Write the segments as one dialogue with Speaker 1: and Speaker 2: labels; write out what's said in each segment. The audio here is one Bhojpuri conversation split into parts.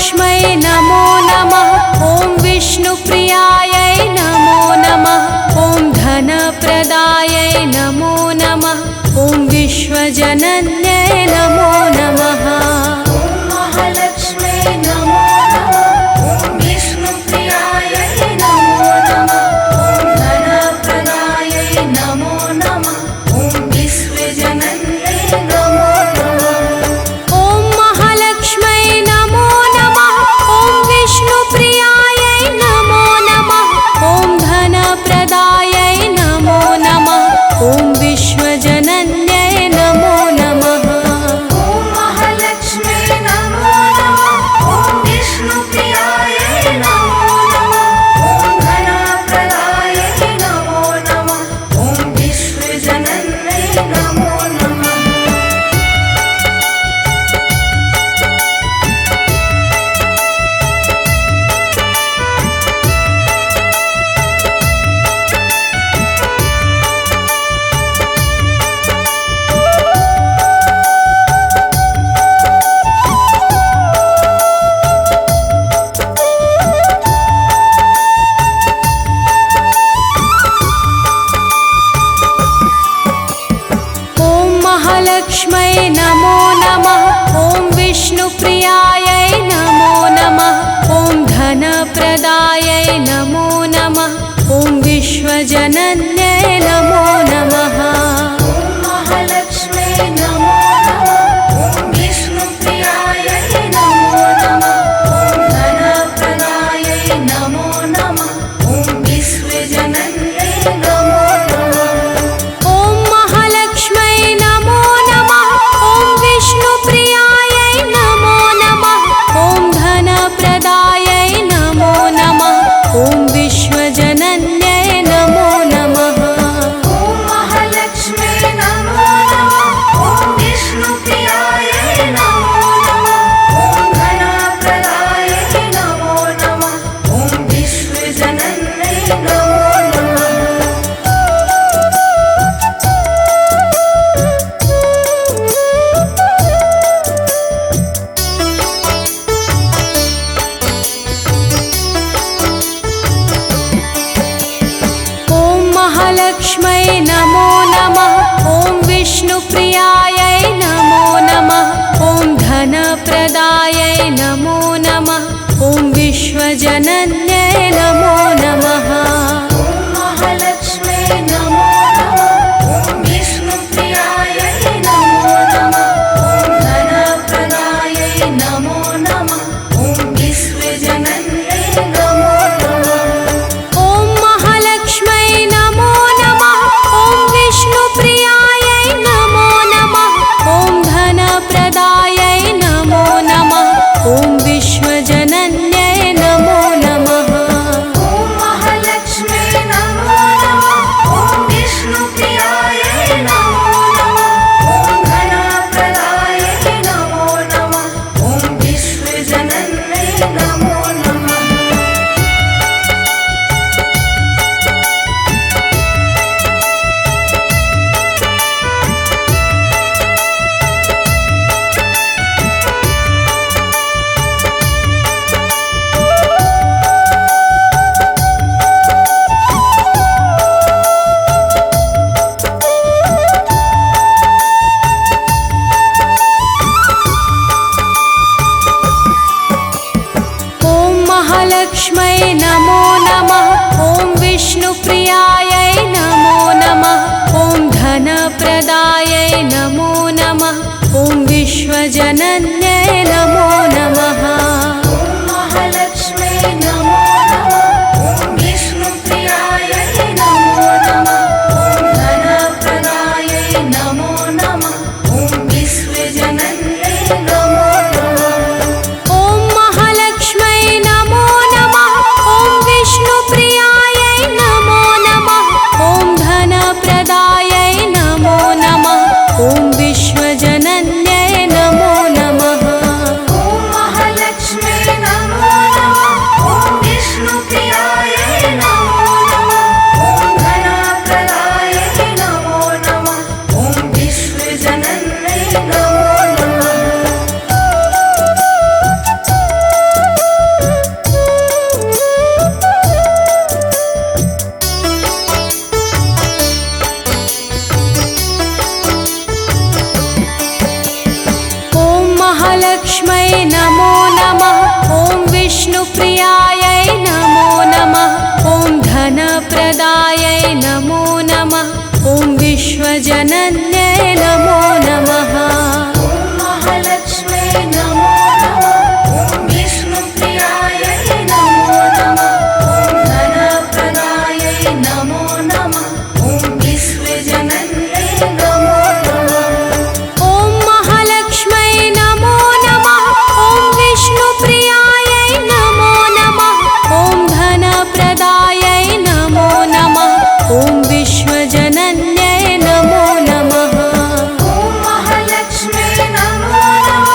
Speaker 1: महालक्ष्मै नमो नमः। ॐ विष्णुप्रियायै नमो नमः। ॐ धनप्रदायै नमो नमः। ॐ विश्वजनन्यै नमो नमः।
Speaker 2: महालक्ष्मै नमो नमः। ॐ विष्णुप्रियायै नमो नमः। ॐ धनप्रदायै नमो नमः। ॐ विश्वजनन्यै नमो नमः।
Speaker 1: ॐ महालक्ष्मै नमो नमः। ॐ विष्णुप्रियायै नमो नमः। ॐ धनप्रदायै नमो नमः। ॐ विश्वजनन्यै नमो नमः।
Speaker 2: महालक्ष्मै नमो नमः। ॐ विष्णुप्रियायै नमो नमः। ॐ धनप्रदायै नमो नमः। ॐ विश्वजनन्यै नमो नमः।
Speaker 1: महालक्ष्मै नमो नमः। ॐ विष्णुप्रियायै नमो नमः। ॐ धनप्रदायै नमो नमः। ॐ विश्वजनन्यै नमो नमः।
Speaker 2: महालक्ष्मै नमो नमः। ॐ विष्णुप्रियायै नमो नमः। ॐ धनप्रदायै नमो नमः। ॐ विश्वजनन्यै नमो नमः।
Speaker 1: ॐ महालक्ष्मै नमो नमः। ॐ विष्णुप्रियायै नमो नमः। ॐ धनप्रदायै नमो नमः। ॐ विश्वजनन्यै नमो नमः।
Speaker 2: महालक्ष्मै नमो नमः। ॐ विष्णुप्रियायै नमो नमः। ॐ धनप्रदायै नमो नमः। ॐ विश्वजनन्यै नमो नमः।
Speaker 1: ॐ महालक्ष्मै नमो नमः। ॐ विष्णुप्रियायै नमो नमः। ॐ धनप्रदायै नमो नमः। ॐ विश्वजनन्यै नमो नमः।
Speaker 2: महालक्ष्मै नमो नमः। ॐ विष्णुप्रियायै नमो नमः। ॐ धनप्रदायै नमो नमः। ॐ विश्वजनन्यै नमो नमः।
Speaker 1: ॐ महालक्ष्मै नमो नमः। ॐ विष्णुप्रियायै नमो नमः। ॐ धनप्रदायै नमो नमः। ॐ विश्वजनन्यै नमो नमः।
Speaker 2: महालक्ष्मै नमो नमः। ॐ विष्णुप्रियायै नमो नमः। ॐ धनप्रदायै नमो नमः। ॐ विश्वजनन्यै नमो नमः।
Speaker 1: ॐ महालक्ष्मै नमो नमः। ॐ विष्णुप्रियायै नमो नमः। ॐ धनप्रदायै नमो नमः। ॐ विश्वजनन्यै नमो नमः।
Speaker 2: महालक्ष्मै नमो नमः। ॐ विष्णुप्रियायै नमो नमः। ॐ धनप्रदायै नमो नमः। ॐ विश्वजनन्यै नमो नमः।
Speaker 1: ॐ महालक्ष्मै नमो नमः। ॐ विष्णुप्रियायै नमो नमः। ॐ धनप्रदायै नमो नमः। ॐ विश्वजनन्यै नमो नमः। महालक्ष्मै नमो नमः ॐ विष्णुप्रियायै नमो नमः ॐ धनप्रदायै नमो नमः ॐ विश्वजनन्यै नमो नमः
Speaker 2: महालक्ष्मै नमो नमः ॐ विष्णुप्रियायै नमो नमः ॐ धनप्रदायै नमो नमः ॐ विश्वजनन्यै नमो नमः
Speaker 1: ॐ महालक्ष्मै नमो नमः ॐ विष्णुप्रियायै नमो नमः ॐ धनप्रदायै नमो नमः ॐ विश्वजनन्यै नमो नमः
Speaker 2: महालक्ष्मै नमो नमः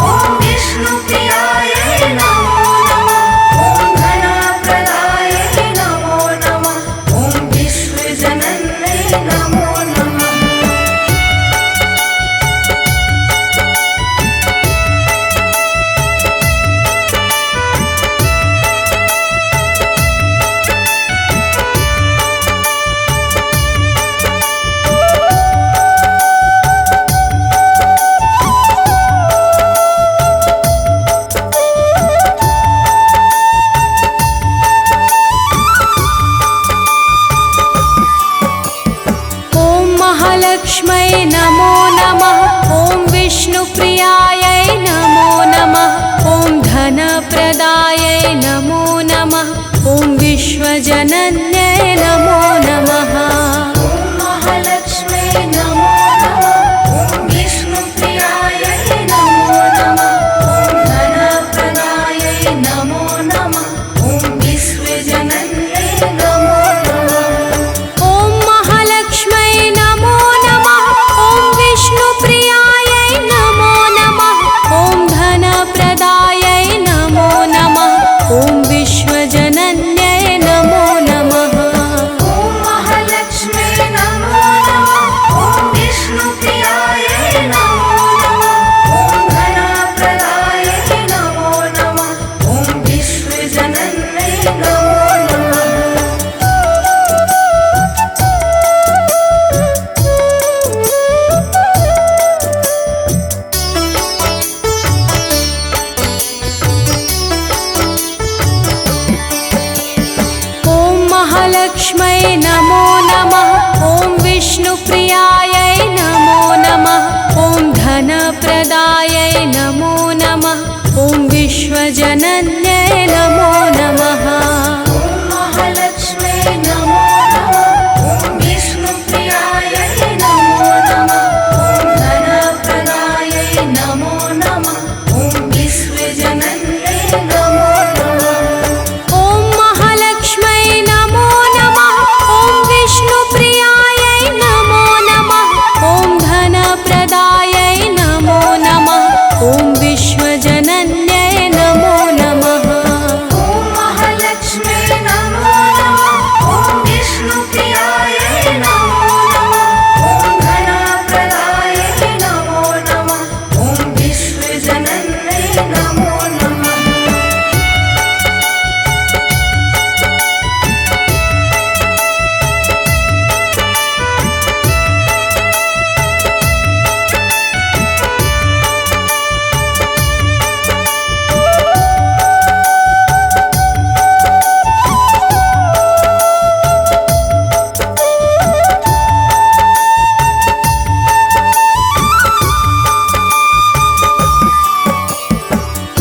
Speaker 2: ॐ विष्णुप्रियायै नमो नमः ॐ धनप्रदायै नमो नमः ॐ विश्वजनन्यै नमो नमः
Speaker 1: ॐ महालक्ष्मै नमो नमः ॐ विष्णुप्रियायै नमो नमः ॐ धनप्रदायै नमो नमः ॐ विश्वजनन्यै नमो नमः
Speaker 2: महालक्ष्मै नमो नमः ॐ विष्णुप्रियायै नमो नमः ॐ धनप्रदायै नमो नमः ॐ विश्वजनन्यै नमो नमः
Speaker 1: ॐ महालक्ष्मै नमो नमः ॐ विष्णुप्रियायै नमो नमः ॐ धनप्रदायै नमो नमः ॐ विश्वजनन्यै नमो नमः
Speaker 2: महालक्ष्मै नमो नमः ॐ विष्णुप्रियायै नमो नमः ॐ धनप्रदायै नमो नमः ॐ विश्वजनन्यै नमो नमः
Speaker 1: ॐ महालक्ष्मै नमो नमः ॐ विष्णुप्रियायै नमो नमः ॐ धनप्रदायै नमो नमः ॐ विश्वजनन्यै नमो नमः
Speaker 2: महालक्ष्मै नमो नमः ॐ विष्णुप्रियायै नमो नमः ॐ धनप्रदायै नमो नमः ॐ विश्वजनन्यै नमो नमः
Speaker 1: ॐ महालक्ष्मै नमो नमः ॐ विष्णुप्रियायै नमो नमः ॐ धनप्रदायै नमो नमः ॐ विश्वजनन्यै नमो नमः
Speaker 2: महालक्ष्मै नमो नमः ॐ विष्णुप्रियायै नमो नमः ॐ धनप्रदायै नमो नमः ॐ विश्वजनन्यै नमो नमः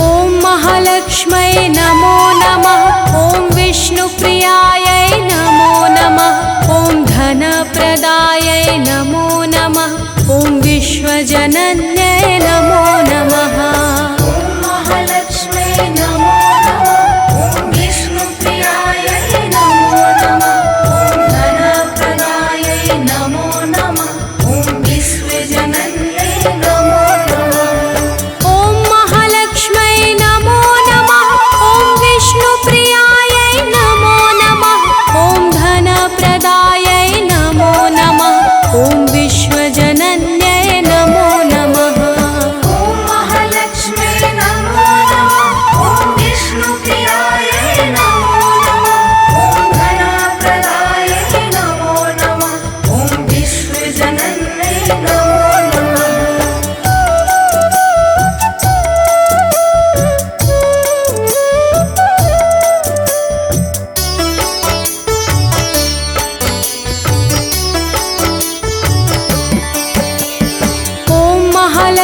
Speaker 1: ॐ महालक्ष्मै नमो नमः ॐ विष्णुप्रियायै नमो नमः ॐ धनप्रदायै नमो नमः ॐ विश्वजनन्यै नमो नमः
Speaker 2: महालक्ष्मै नमो नमः ॐ विष्णुप्रियायै नमो नमः ॐ धनप्रदायै नमो नमः ॐ विश्वजनन्यै नमो नमः
Speaker 1: ॐ महालक्ष्मै नमो नमः ॐ विष्णुप्रियायै नमो नमः ॐ धनप्रदायै नमो नमः ॐ विश्वजनन्यै नमो नमः
Speaker 2: महालक्ष्मै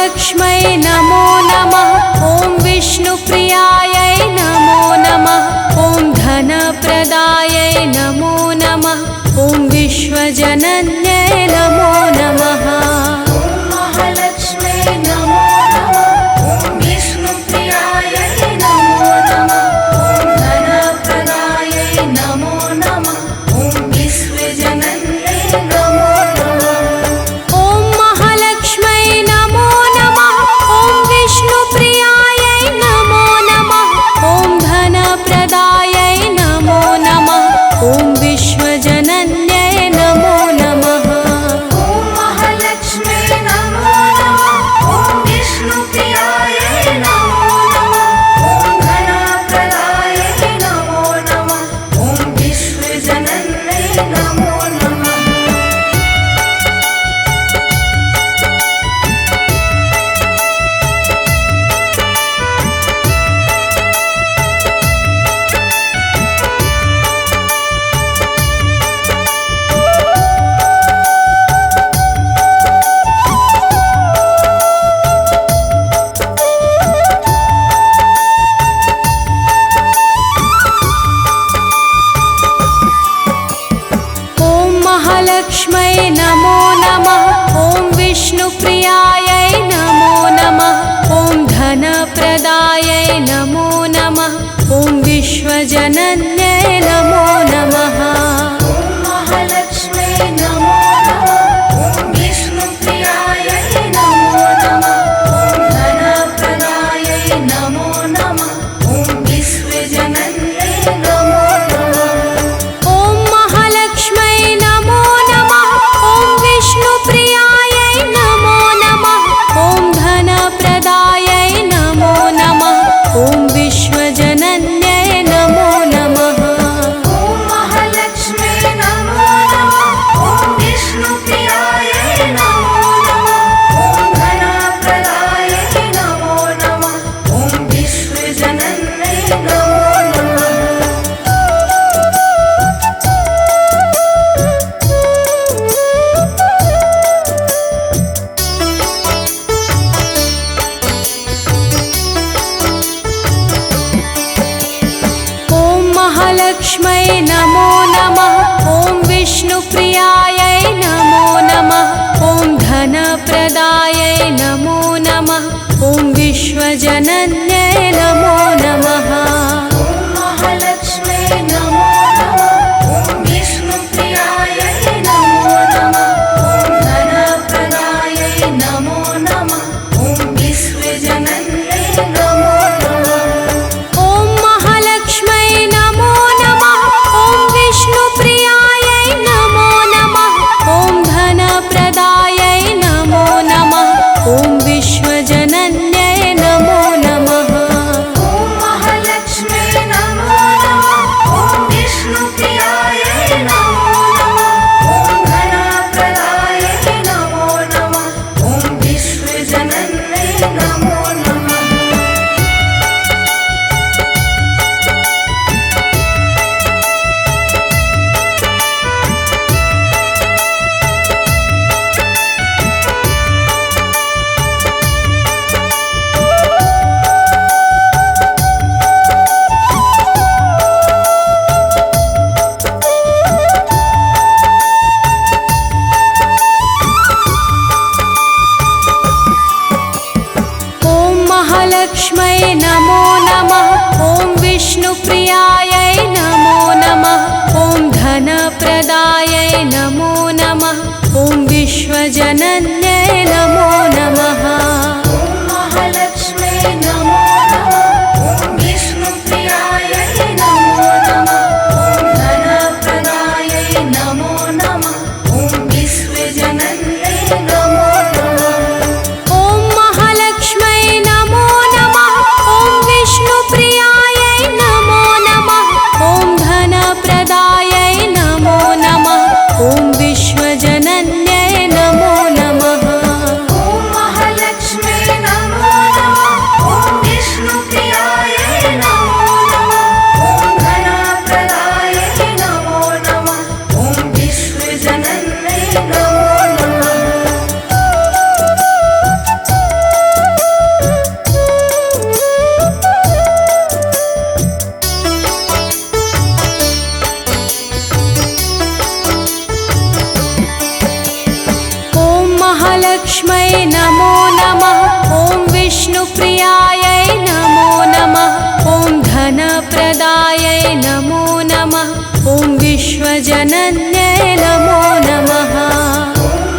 Speaker 1: महालक्ष्मै नमो नमः। ॐ विष्णुप्रियायै नमो नमः। ॐ धनप्रदायै नमो नमः। ॐ विश्वजनन्यै नमो नमः।
Speaker 2: महालक्ष्मै नमो नमः। ॐ विष्णुप्रियायै नमो नमः। ॐ धनप्रदायै नमो नमः। ॐ विश्वजनन्यै नमो नमः।
Speaker 1: ॐ महालक्ष्मै नमो नमः। ॐ विष्णुप्रियायै नमो नमः। ॐ धनप्रदायै नमो नमः। ॐ विश्वजनन्यै नमो नमः।
Speaker 2: ॐ महालक्ष्मै नमो नमः। ॐ विष्णुप्रियायै नमो नमः। ॐ धनप्रदायै नमो नमः। ॐ विश्वजनन्यै नमो नमः।
Speaker 1: ॐ महालक्ष्मै नमो नमः। ॐ विष्णुप्रियायै नमो नमः। ॐ धनप्रदायै नमो नमः। ॐ विश्वजनन्यै नमो नमः।
Speaker 2: ॐ महालक्ष्मै नमो नमः। ॐ विष्णुप्रियायै नमो नमः। ॐ धनप्रदायै नमो नमः। ॐ विश्वजनन्यै नमो नमः।
Speaker 1: ॐ महालक्ष्मै नमो नमः। ॐ विष्णुप्रियायै नमो नमः। ॐ धनप्रदायै नमो नमः। ॐ विश्वजनन्यै नमो नमः।
Speaker 2: ॐ महालक्ष्मै नमो नमः। ॐ विष्णुप्रियायै नमो नमः। ॐ धनप्रदायै नमो नमः। ॐ विश्वजनन्यै नमो नमः।
Speaker 1: ॐ महालक्ष्मै नमो नमः। ॐ विष्णुप्रियायै नमो नमः। ॐ धनप्रदायै नमो नमः। ॐ विश्वजनन्यै नमो नमः।
Speaker 2: ॐ महालक्ष्मै नमो नमः। ॐ विष्णुप्रियायै नमो नमः। ॐ धनप्रदायै नमो नमः। ॐ विश्वजनन्यै नमो नमः।
Speaker 1: ॐ महालक्ष्मै नमो नमः। ॐ विष्णुप्रियायै नमो नमः। ॐ धनप्रदायै नमो नमः। ॐ विश्वजनन्यै नमो नमः।
Speaker 2: ॐ महालक्ष्मै नमो नमः। ॐ विष्णुप्रियायै नमो नमः। ॐ धनप्रदायै नमो नमः। ॐ विश्वजनन्यै नमो नमः।
Speaker 1: ॐ महालक्ष्मै नमो नमः। ॐ विष्णुप्रियायै नमो नमः। ॐ धनप्रदायै नमो नमः। ॐ विश्वजनन्यै नमो नमः।
Speaker 2: ॐ महालक्ष्मै नमो नमः। ॐ विष्णुप्रियायै नमो नमः। ॐ धनप्रदायै नमो नमः। ॐ विश्वजनन्यै नमो नमः।
Speaker 1: ॐ महालक्ष्मै नमो नमः। ॐ विष्णुप्रियायै नमो नमः। ॐ धनप्रदायै नमो नमः। ॐ विश्वजनन्यै नमो नमः।
Speaker 2: ॐ
Speaker 1: विष्णुप्रियायै नमो नमः ॐ धनप्रदायै नमो नमः ॐ विश्वजनन्यै नमो नमः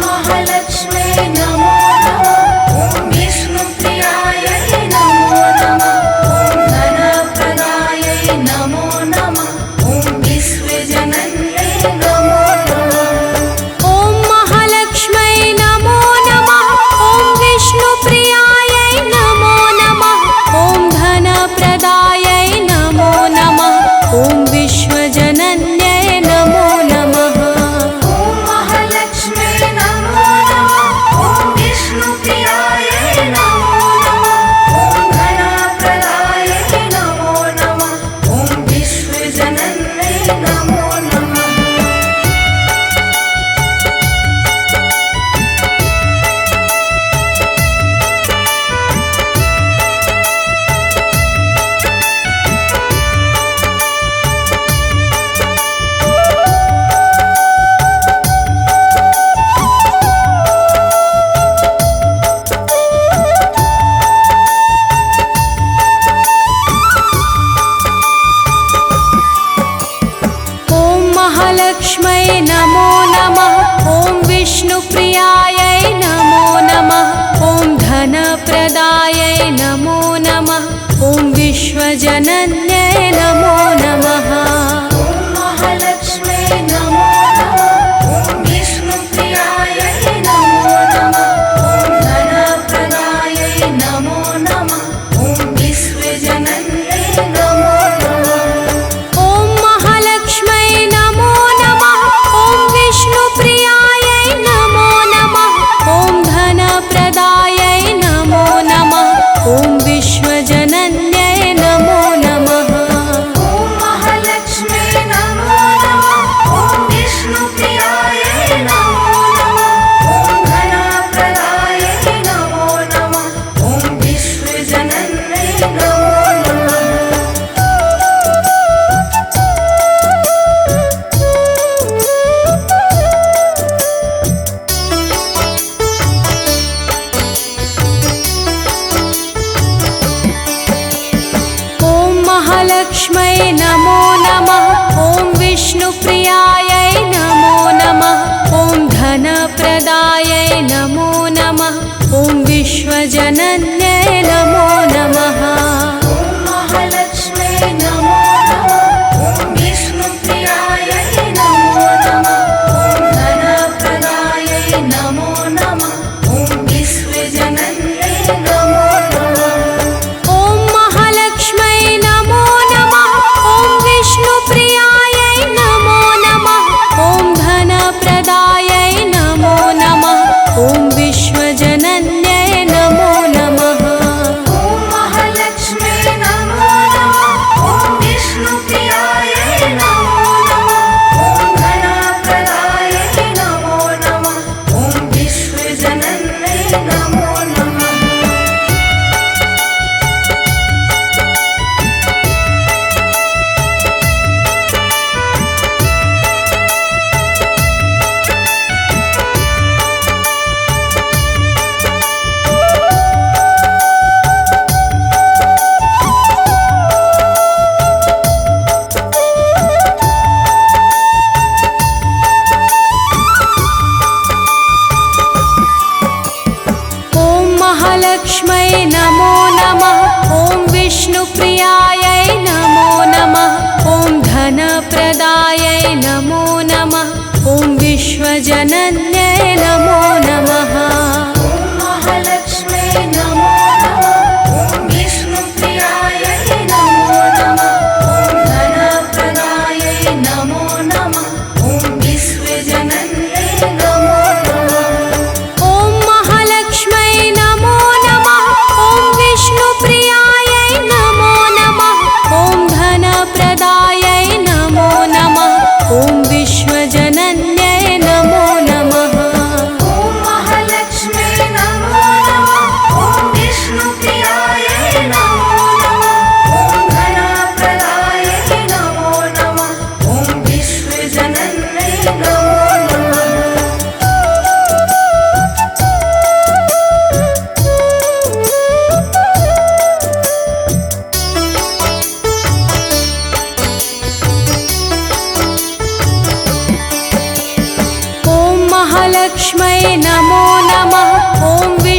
Speaker 2: महालक्ष्म्यै नमो नमः ॐ विष्णुप्रियायै नमो नमः ॐ धनप्रदायै नमो नमः ॐ विश्वजनन्यै नमो नमः
Speaker 1: ॐ महालक्ष्म्यै नमो नमः ॐ विष्णुप्रियायै नमो नमः ॐ धनप्रदायै नमो नमः ॐ विश्वजनन्यै नमो नमः
Speaker 2: महालक्ष्म्यै नमो नमः ॐ विष्णुप्रियायै नमो नमः ॐ धनप्रदायै नमो नमः ॐ विश्वजनन्यै नमो नमः
Speaker 1: ॐ महालक्ष्म्यै नमो नमः ॐ विष्णुप्रियायै नमो नमः ॐ धनप्रदायै नमो नमः ॐ विश्वजनन्यै नमो नमः
Speaker 2: महालक्ष्म्यै नमो नमः ॐ विष्णुप्रियायै नमो नमः ॐ धनप्रदायै नमो नमः ॐ विश्वजनन्यै नमो नमः
Speaker 1: ॐ महालक्ष्म्यै नमो नमः ॐ विष्णुप्रियायै नमो नमः ॐ धनप्रदायै नमो नमः ॐ विश्वजनन्यै नमो नमः
Speaker 2: महालक्ष्म्यै नमो नमः ॐ विष्णुप्रियायै नमो नमः ॐ धनप्रदायै नमो नमः ॐ विश्वजनन्यै नमो नमः
Speaker 1: ॐ महालक्ष्म्यै नमो नमः ॐ विष्णुप्रियायै नमो नमः ॐ धनप्रदायै नमो नमः ॐ विश्वजनन्यै नमो नमः
Speaker 2: महालक्ष्म्यै नमो नमः ॐ विष्णुप्रियायै नमो नमः ॐ धनप्रदायै नमो नमः ॐ विश्वजनन्यै नमो नमः
Speaker 1: ॐ महालक्ष्म्यै नमो नमः ॐ विष्णुप्रियायै नमो नमः ॐ धनप्रदायै नमो नमः ॐ विश्वजनन्यै नमो नमः
Speaker 2: महालक्ष्म्यै नमो नमः ॐ विष्णुप्रियायै नमो नमः ॐ धनप्रदायै नमो नमः ॐ विश्वजनन्यै नमो नमः
Speaker 1: ॐ महालक्ष्म्यै नमो नमः ॐ विष्णुप्रियायै नमो नमः ॐ धनप्रदायै नमो नमः ॐ विश्वजनन्यै नमो नमः
Speaker 2: महालक्ष्म्यै नमो नमः ॐ विष्णुप्रियायै नमो नमः ॐ धनप्रदायै नमो नमः ॐ विश्वजनन्यै नमो नमः
Speaker 1: ॐ महालक्ष्म्यै नमो नमः ॐ विष्णुप्रियायै नमो नमः ॐ धनप्रदायै नमो नमः ॐ विश्वजनन्यै नमो नमः
Speaker 2: महालक्ष्म्यै नमो नमः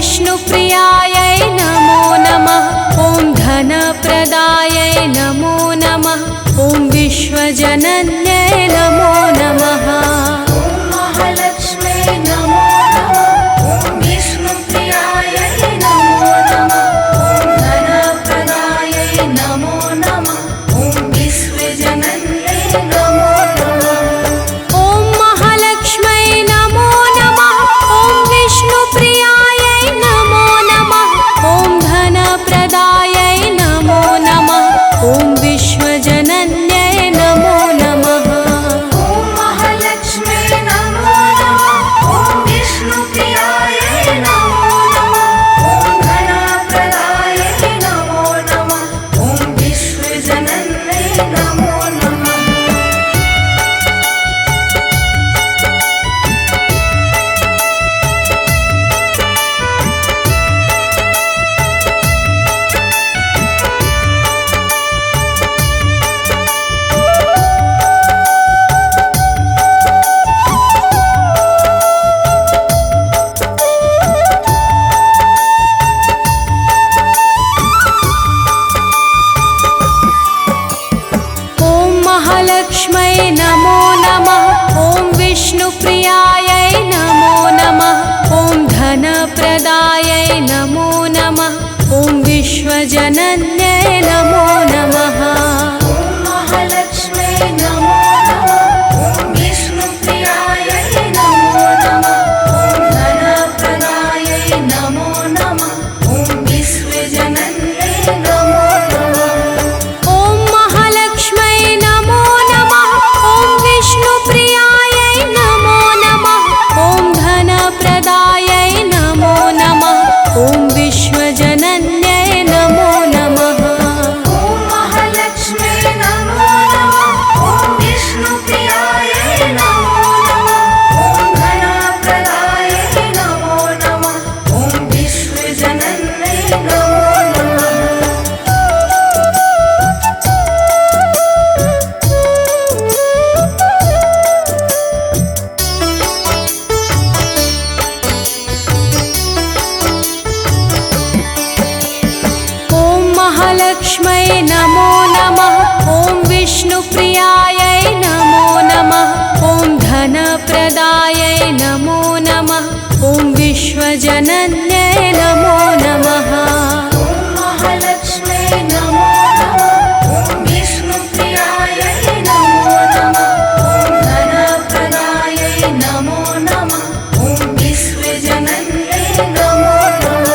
Speaker 1: विष्णुप्रियायै नमो नमः ॐ धनप्रदायै नमो नमः ॐ विश्वजनन्यै नमो नमः
Speaker 2: ॐ महालक्ष्म्यै नमो नमः ॐ विष्णुप्रियायै नमो नमः ॐ धनप्रदायै नमो नमः ॐ विश्वजनन्यै नमो नमः
Speaker 1: ॐ महालक्ष्म्यै नमो नमः ॐ विष्णुप्रियायै नमो नमः ॐ धनप्रदायै नमो नमः ॐ विश्वजनन्यै नमो नमः
Speaker 2: ॐ महालक्ष्म्यै नमो नमः ॐ विष्णुप्रियायै नमो नमः ॐ धनप्रदायै नमो नमः ॐ विश्वजनन्यै नमो नमः
Speaker 1: ॐ महालक्ष्म्यै नमो नमः ॐ विष्णुप्रियायै नमो नमः ॐ धनप्रदायै नमो नमः ॐ विश्वजनन्यै नमो नमः
Speaker 2: ॐ महालक्ष्म्यै नमो नमः ॐ विष्णुप्रियायै नमो नमः ॐ धनप्रदायै नमो नमः ॐ विश्वजनन्यै नमो नमः
Speaker 1: ॐ महालक्ष्म्यै नमो नमः ॐ विष्णुप्रियायै नमो नमः ॐ धनप्रदायै नमो नमः ॐ विश्वजनन्यै नमो नमः
Speaker 2: ॐ महालक्ष्म्यै नमो नमः ॐ विष्णुप्रियायै नमो नमः ॐ धनप्रदायै नमो नमः ॐ विश्वजनन्यै नमो नमः
Speaker 1: ॐ महालक्ष्म्यै नमो नमः ॐ विष्णुप्रियायै नमो नमः ॐ धनप्रदायै नमो नमः ॐ विश्वजनन्यै नमो नमः
Speaker 2: ॐ महालक्ष्म्यै नमो नमः ॐ विष्णुप्रियायै नमो नमः ॐ धनप्रदायै नमो नमः ॐ विश्वजनन्यै नमो नमः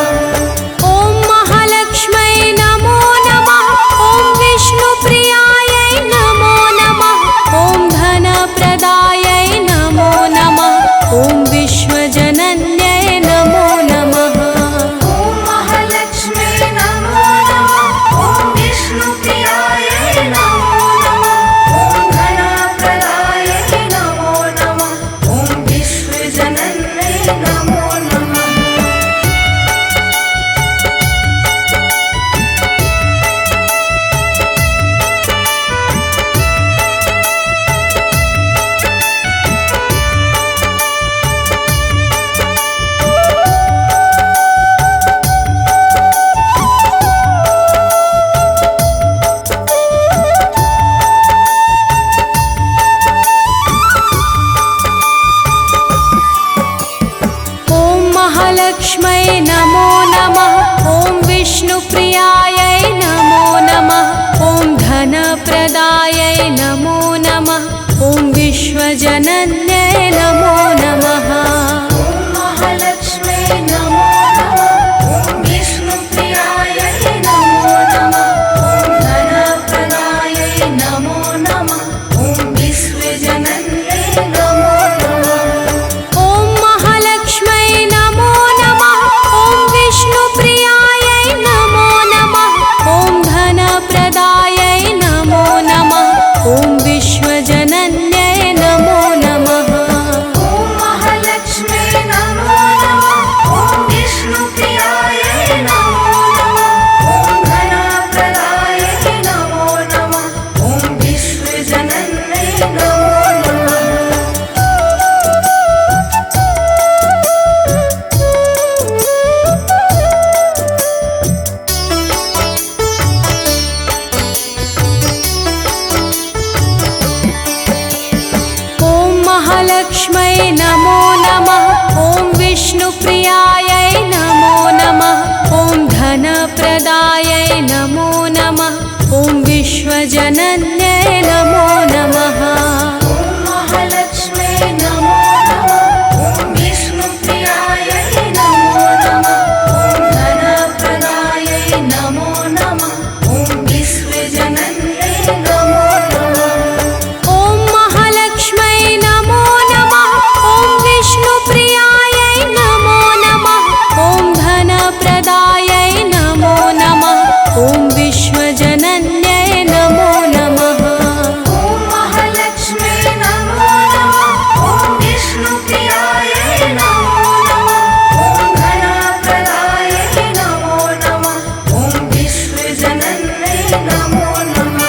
Speaker 1: ॐ महालक्ष्म्यै नमो नमः ॐ विष्णुप्रियायै नमो नमः ॐ धनप्रदायै नमो नमः ॐ विश्वजनन्यै नमो नमः विष्णुप्रियायै नमो नमः ॐ धनप्रदायै नमो नमः ॐ विश्वजनन्यै नमो नमः
Speaker 2: महालक्ष्म्यै नमो नमः ॐ विष्णुप्रियायै नमो नमः ॐ धनप्रदायै नमो नमः ॐ विश्वजनन्यै नमो नमः
Speaker 1: ॐ महालक्ष्म्यै नमो नमः ॐ विष्णुप्रियायै नमो नमः ॐ धनप्रदायै नमो नमः ॐ विश्वजनन्यै नमो नमः
Speaker 2: ॐ महालक्ष्म्यै नमो नमः ॐ विष्णुप्रियायै नमो नमः ॐ धनप्रदायै नमो नमः ॐ विश्वजनन्यै नमो नमः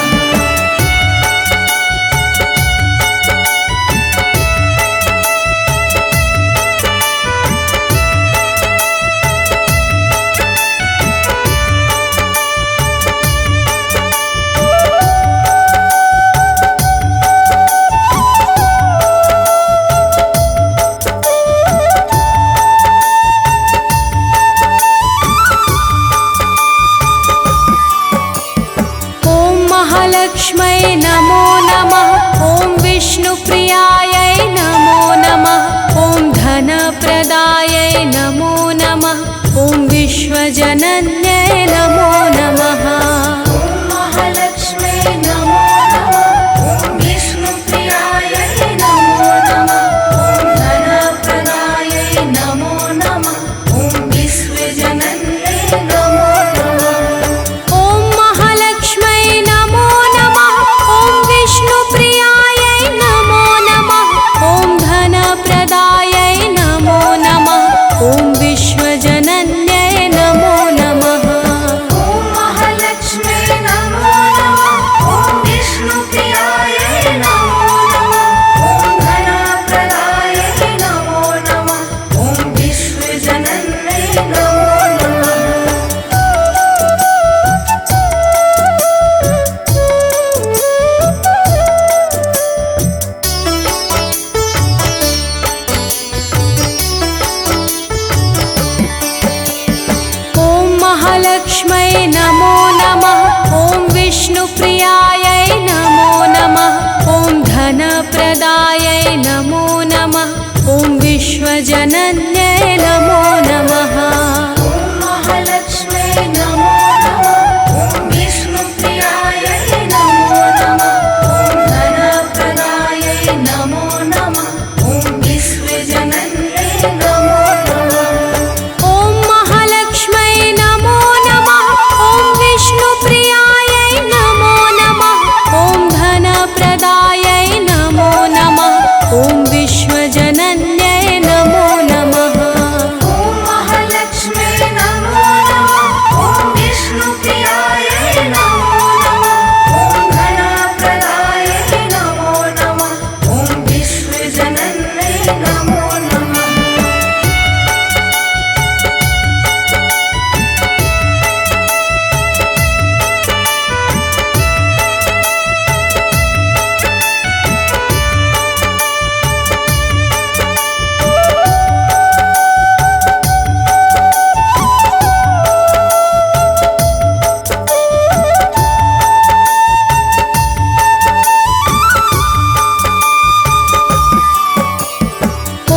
Speaker 1: ॐ महालक्ष्म्यै नमो नमः ॐ विष्णुप्रियायै नमो नमः ॐ धनप्रदायै नमो नमः ॐ विश्वजनन्यै नमो नमः
Speaker 2: महालक्ष्म्यै नमो नमः ॐ विष्णुप्रियायै नमो नमः ॐ धनप्रदायै नमो नमः ॐ विश्वजनन्यै नमो नमः
Speaker 1: ॐ महालक्ष्म्यै नमो नमः ॐ विष्णुप्रियायै नमो नमः ॐ धनप्रदायै नमो नमः ॐ विश्वजनन्यै नमो नमः
Speaker 2: ॐ महालक्ष्म्यै नमो नमः ॐ विष्णुप्रियायै नमो नमः ॐ धनप्रदायै नमो नमः ॐ विश्वजनन्यै नमो नमः
Speaker 1: ॐ महालक्ष्म्यै नमो नमः ॐ विष्णुप्रियायै नमो नमः ॐ धनप्रदायै नमो नमः ॐ विश्वजनन्यै नमो नमः
Speaker 2: महालक्ष्म्यै नमो नमः ॐ विष्णुप्रियायै नमो नमः ॐ धनप्रदायै नमो नमः ॐ विश्वजनन्यै नमो नमः
Speaker 1: ॐ महालक्ष्म्यै नमो नमः ॐ विष्णुप्रियायै नमो नमः ॐ धनप्रदायै नमो नमः ॐ विश्वजनन्यै नमो नमः
Speaker 2: महालक्ष्म्यै नमो नमः ॐ विष्णुप्रियायै नमो नमः ॐ धनप्रदायै नमो नमः ॐ विश्वजनन्यै नमो नमः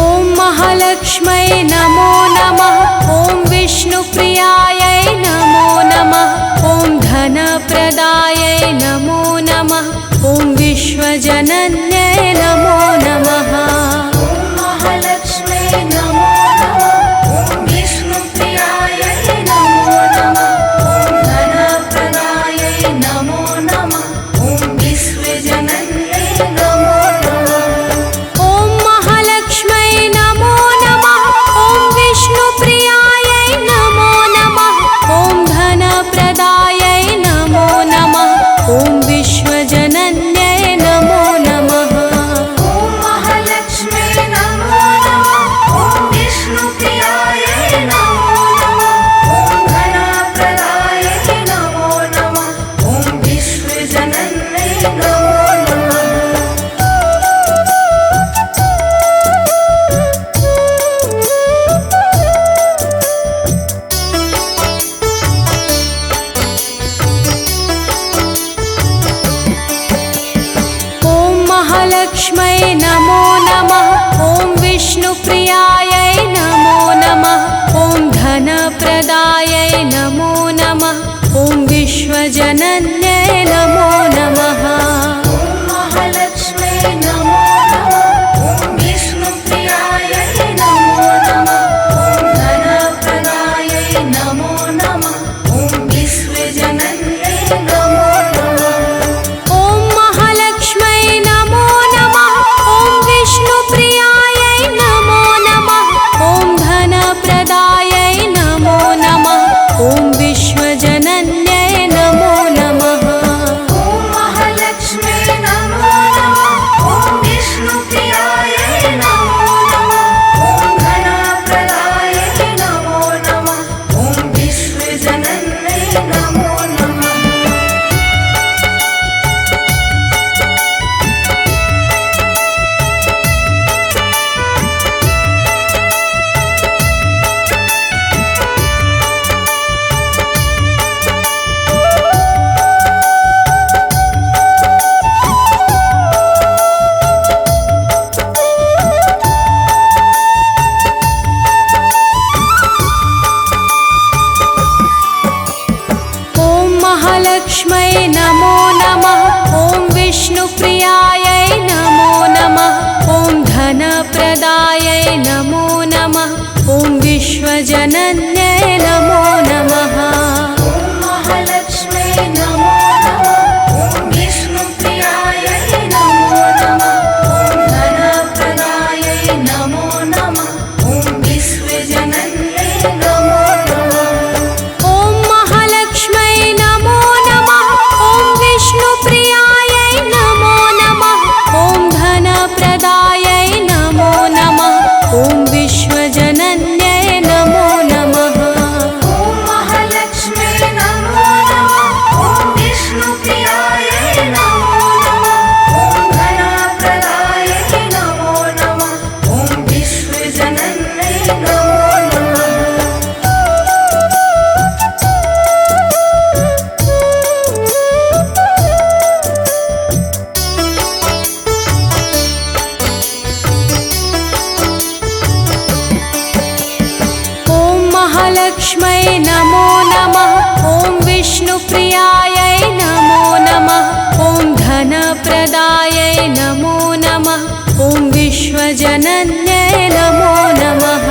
Speaker 1: ॐ महालक्ष्म्यै नमो नमः ॐ विष्णुप्रियायै नमो नमः ॐ धनप्रदायै नमो नमः ॐ विश्वजनन्यै नमो नमः
Speaker 2: महालक्ष्म्यै नमो नमः ॐ विष्णुप्रियायै नमो नमः ॐ धनप्रदायै नमो नमः ॐ विश्वजनन्यै नमो नमः
Speaker 1: ॐ महालक्ष्म्यै नमो नमः ॐ विष्णुप्रियायै नमो नमः ॐ धनप्रदायै नमो नमः ॐ विश्वजनन्यै नमो नमः
Speaker 2: महालक्ष्म्यै
Speaker 1: महालक्ष्मै नमो नमः ॐ विष्णुप्रियायै नमो नमः ॐ धनप्रदायै नमो नमः ॐ विश्वजनन्यै नमो नमः
Speaker 2: महालक्ष्मै नमो नमः ॐ विष्णुप्रियायै नमो नमः ॐ धनप्रदायै नमो नमः ॐ विश्वजनन्यै नमो नमः
Speaker 1: ॐ महालक्ष्मै नमो नमः ॐ विष्णुप्रियायै नमो नमः ॐ धनप्रदायै नमो नमः ॐ विश्वजनन्यै नमो नमः
Speaker 2: ॐ महालक्ष्मै नमो नमः ॐ विष्णुप्रियायै नमो नमः ॐ धनप्रदायै नमो नमः ॐ विश्वजनन्यै नमो नमः
Speaker 1: ॐ महालक्ष्मै नमो नमः ॐ विष्णुप्रियायै नमो नमः ॐ धनप्रदायै नमो नमः ॐ विश्वजनन्यै नमो नमः
Speaker 2: महालक्ष्मै नमो नमः ॐ विष्णुप्रियायै नमो नमः ॐ धनप्रदायै नमो नमः ॐ विश्वजनन्यै नमो नमः
Speaker 1: ॐ महालक्ष्मै नमो नमः ॐ विष्णुप्रियायै नमो नमः ॐ धनप्रदायै नमो नमः ॐ विश्वजनन्यै नमो नमः
Speaker 2: महालक्ष्मै नमो नमः ॐ विष्णुप्रियायै नमो नमः ॐ धनप्रदायै नमो नमः ॐ विश्वजनन्यै नमो नमः
Speaker 1: ॐ महालक्ष्मै नमो नमः ॐ विष्णुप्रियायै नमो नमः ॐ धनप्रदायै नमो नमः ॐ विश्वजनन्यै नमो नमः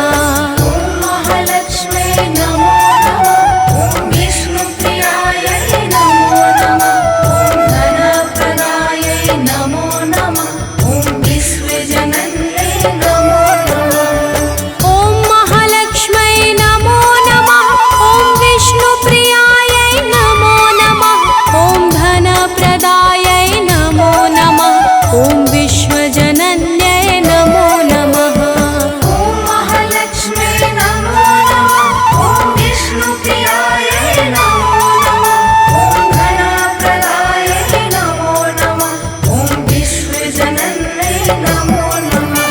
Speaker 2: महालक्ष्मै नमो नमः ॐ विष्णुप्रियायै नमो नमः ॐ धनप्रदायै नमो नमः ॐ विश्वजनन्यै नमो नमः
Speaker 1: ॐ महालक्ष्मै नमो नमः ॐ विष्णुप्रियायै नमो नमः ॐ धनप्रदायै नमो नमः ॐ विश्वजनन्यै नमो नमः
Speaker 2: महालक्ष्मै नमो नमः ॐ विष्णुप्रियायै नमो नमः ॐ धनप्रदायै नमो नमः ॐ विश्वजनन्यै नमो नमः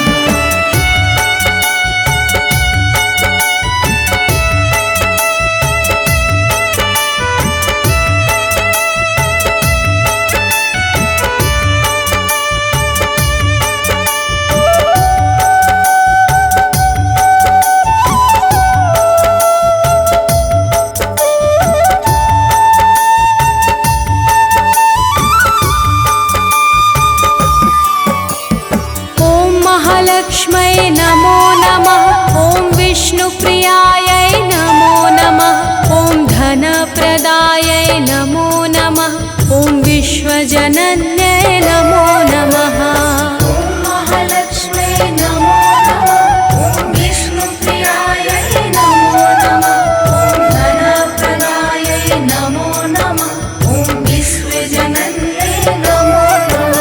Speaker 1: ॐ महालक्ष्मै नमो नमः ॐ विष्णुप्रियायै नमो नमः ॐ धनप्रदायै नमो नमः ॐ विश्वजनन्यै नमो नमः
Speaker 2: महालक्ष्मै नमो नमः ॐ विष्णुप्रियायै नमो नमः ॐ धनप्रदायै नमो नमः ॐ विश्वजनन्यै नमो नमः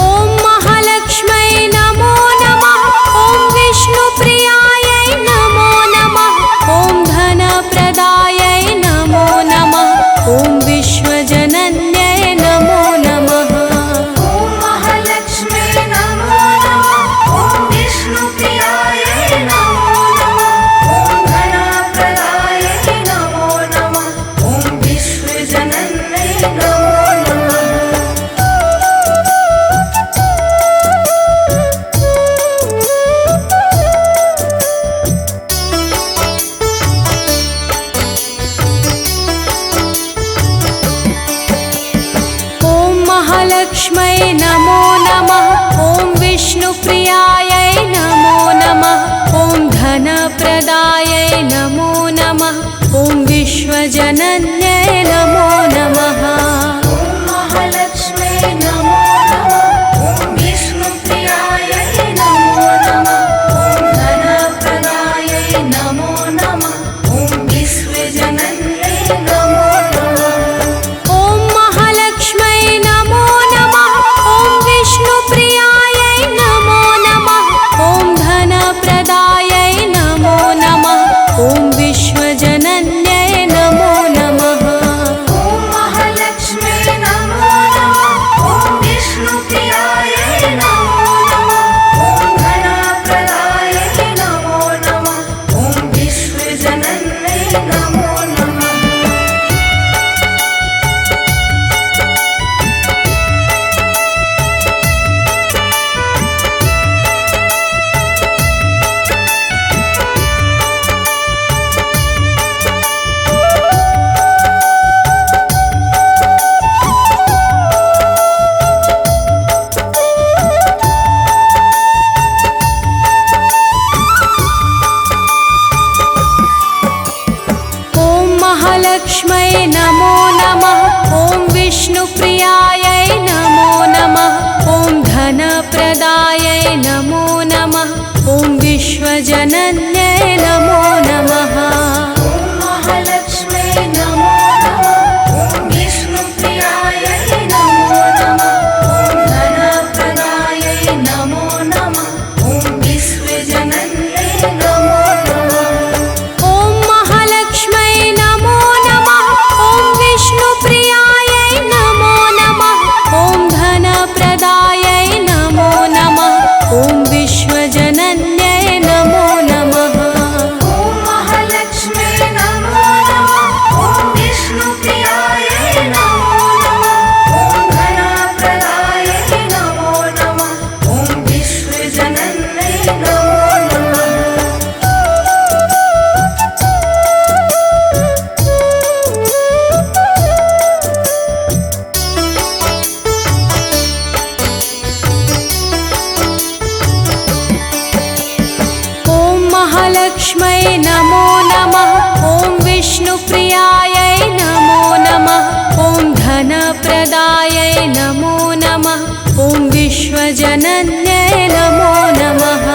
Speaker 1: ॐ महालक्ष्मै नमो नमः ॐ विष्णुप्रियायै नमो नमः ॐ धनप्रदायै नमो नमः ॐ विश्वजनन्यै नमो नमः
Speaker 2: महालक्ष्मै
Speaker 1: महालक्ष्मै नमो नमः। ॐ विष्णुप्रियायै नमो नमः। ॐ धनप्रदायै नमो नमः। ॐ विश्वजनन्यै नमो नमः।
Speaker 2: ॐ महालक्ष्मै नमो नमः। ॐ विष्णुप्रियायै नमो नमः। ॐ धनप्रदायै नमो नमः। ॐ विश्वजनन्यै नमो नमः।
Speaker 1: ॐ महालक्ष्मै नमो नमः। ॐ विष्णुप्रियायै नमो नमः। ॐ धनप्रदायै नमो नमः। ॐ विश्वजनन्यै नमो नमः।
Speaker 2: ॐ महालक्ष्मै नमो नमः। ॐ विष्णुप्रियायै नमो नमः। ॐ धनप्रदायै नमो नमः। ॐ विश्वजनन्यै नमो नमः।
Speaker 1: ॐ महालक्ष्मै नमो नमः। ॐ विष्णुप्रियायै नमो नमः। ॐ धनप्रदायै नमो नमः। ॐ विश्वजनन्यै नमो नमः।
Speaker 2: ॐ महालक्ष्मै नमो नमः। ॐ विष्णुप्रियायै नमो नमः। ॐ धनप्रदायै नमो नमः। ॐ विश्वजनन्यै नमो नमः।
Speaker 1: ॐ महालक्ष्मै नमो नमः। ॐ विष्णुप्रियायै नमो नमः। ॐ धनप्रदायै नमो नमः। ॐ विश्वजनन्यै नमो नमः।
Speaker 2: ॐ महालक्ष्मै नमो नमः। ॐ विष्णुप्रियायै नमो नमः। ॐ धनप्रदायै नमो नमः। ॐ विश्वजनन्यै नमो नमः।
Speaker 1: ॐ महालक्ष्मै नमो नमः। ॐ विष्णुप्रियायै नमो नमः। ॐ धनप्रदायै नमो नमः। ॐ विश्वजनन्यै नमो नमः।